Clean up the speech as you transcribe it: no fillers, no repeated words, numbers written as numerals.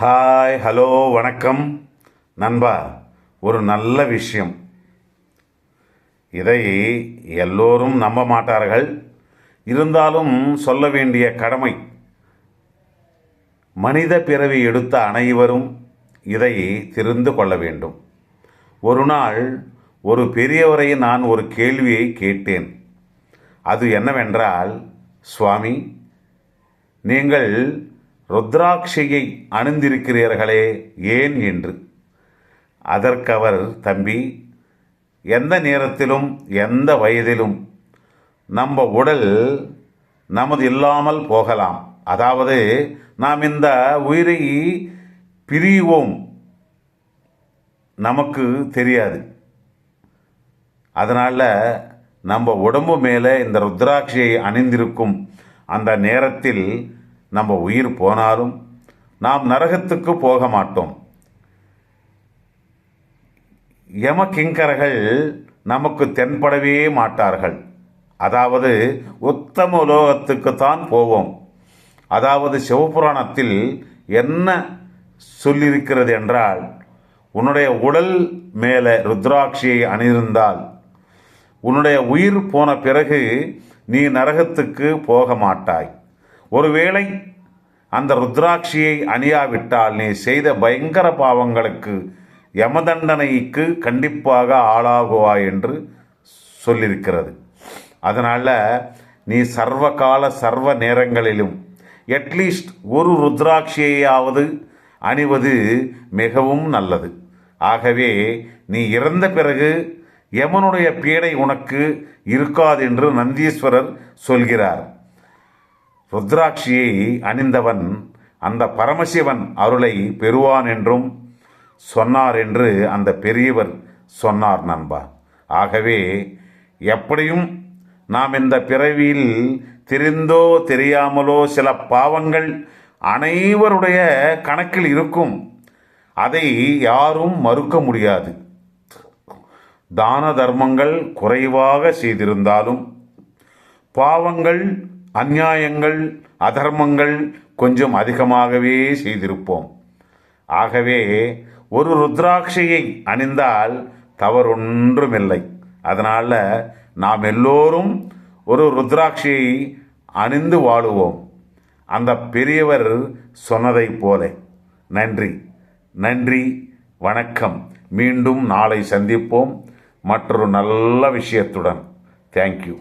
Hi, hello, வணக்கம் நண்பா. ஒரு நல்ல விஷயம். இதை எல்லோரும் நம்ப மாட்டார்கள். இருந்தாலும் சொல்ல வேண்டிய கடமை. மனித பிறவி எடுத்த அனைவரும் இதை தெரிந்து கொள்ள வேண்டும். ஒரு நாள் ஒரு பெரியவரை நான் ஒரு கேள்வியை கேட்டேன். அது என்னவென்றால், சுவாமி, நீங்கள் ருத்ராட்சையை அணிந்திருக்கிறீர்களே, ஏன் என்று. அதற்கவர், தம்பி, எந்த நேரத்திலும் எந்த வயதிலும் நம்ம உடல் நமது இல்லாமல் போகலாம். அதாவது நாம் இந்த உயிரை பிரிவோம், நமக்கு தெரியாது. அதனால் நம்ம உடம்பு மேலே இந்த ருத்ராட்சியை அணிந்திருக்கும் அந்த நேரத்தில் நம்ம உயிர் போனாலும் நாம் நரகத்துக்கு போக மாட்டோம். யம கிங்கரர்கள் நமக்கு தென்படவே மாட்டார்கள். அதாவது உத்தம உலோகத்துக்குத்தான் போவோம். அதாவது சிவபுராணத்தில் என்ன சொல்லியிருக்கிறது என்றால், உன்னுடைய உடல் மேலே ருத்ராட்சியை அணிந்திருந்தால் உன்னுடைய உயிர் போன பிறகு நீ நரகத்துக்கு போக மாட்டாய். ஒருவேளை அந்த ருத்ராட்சியை அணியாவிட்டால் நீ செய்த பயங்கர பாவங்களுக்கு யமதண்டனைக்கு கண்டிப்பாக ஆளாகுவாய் என்று சொல்லியிருக்கிறது. அதனால் நீ சர்வ கால சர்வ நேரங்களிலும் அட்லீஸ்ட் ஒரு ருத்ராட்சியையாவது அணிவது மிகவும் நல்லது. ஆகவே நீ இறந்த பிறகு யமனுடைய பீடை உனக்கு இருக்காது என்று நந்தீஸ்வரர் சொல்கிறார். ருத்ராட்சியை அணிந்தவன் அந்த பரமசிவன் அருளை பெறுவான் என்றும் சொன்னார் என்று அந்த பெரியவர் சொன்னார் நண்பா. ஆகவே எப்படியும் நாம் இந்த பிறவியில் தெரிந்தோ தெரியாமலோ சில பாவங்கள் அனைவருடைய கணக்கில் இருக்கும். அதை யாரும் மறுக்க முடியாது. தான தர்மங்கள் குறைவாக செய்திருந்தாலும் பாவங்கள், அநியாயங்கள், அதர்மங்கள் கொஞ்சம் அதிகமாகவே செய்திருப்போம். ஆகவே ஒரு ருத்ராட்சையை அணிந்தால் தவறொன்றுமில்லை. அதனால் நாம் எல்லோரும் ஒரு ருத்ராட்சியை அணிந்து வாழுவோம், அந்த பெரியவர் சொன்னதைப் போல. நன்றி, நன்றி, வணக்கம். மீண்டும் நாளை சந்திப்போம் மற்றொரு நல்ல விஷயத்துடன். தேங்க்யூ.